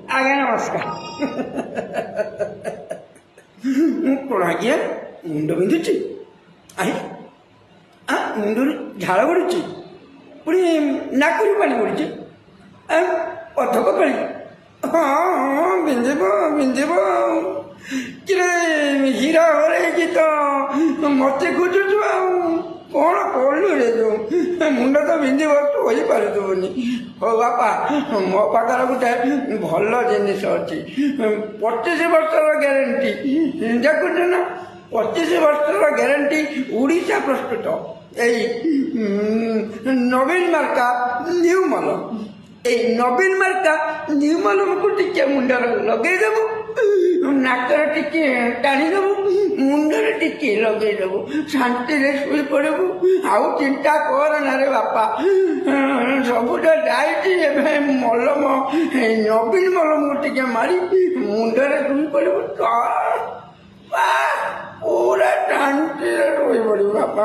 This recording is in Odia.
ଆଜ୍ଞା ନମସ୍କାର। କ'ଣ ଆଜ୍ଞା ମୁଣ୍ଡ ବିନ୍ଧୁଛି? ମୁଣ୍ଡରୁ ଝାଳ ଗଡ଼ୁଛି, ପୁଣି ନାକରୁ ପାଣି ଗଡ଼ୁଛି, ଅଧକ ପାଣି। ହଁ ବିନ୍ଧିବ ବିନ୍ଧିବ। କିରେ ହୀରା ହରେଇକି ତ ମତେ ଖୋଜୁଛୁ, ଆଉ କ'ଣ କଲୁ ରେ ତୁ? ମୁଣ୍ଡ ତ ବିନ୍ଧିବ, ତୁ ହୋଇପାରିବୁନି। ହଉ ବାପା, ମୋ ପାଖରେ ଗୋଟେ ଭଲ ଜିନିଷ ଅଛି, 25 ବର୍ଷର ଗ୍ୟାରେଣ୍ଟି। ଦେଖୁଛୁ ନା, 25 ବର୍ଷର ଗ୍ୟାରେଣ୍ଟି, ଓଡ଼ିଶା ପ୍ରସ୍ତୁତ। ଏଇ ନବୀନ ମାର୍କା ନ୍ୟୁମଲ, ଏଇ ନବୀନ ମାର୍କା ନ୍ୟୁମଲକୁ ଟିକେ ମୁଣ୍ଡରେ ଲଗେଇଦେବୁ, ନାକରେ ଟିକେ ଟାଣିଦେବୁ, ମୁଣ୍ଡରେ ଟିକେ ଲଗେଇଦେବୁ, ଶାନ୍ତିରେ ଶୋଇପଡ଼ିବୁ। ଆଉ ଚିନ୍ତା କରନା ରେ ବାପା, ସବୁଟା ଯାଇଛି। ଏବେ ମଲମ, ନବୀନ ମଲମକୁ ଟିକେ ମାରି ମୁଣ୍ଡରେ ଶୋଇପଡ଼ିବୁ, ପୁରା ଶାନ୍ତିରେ ଶୋଇପଡ଼ିବୁ ବାପା।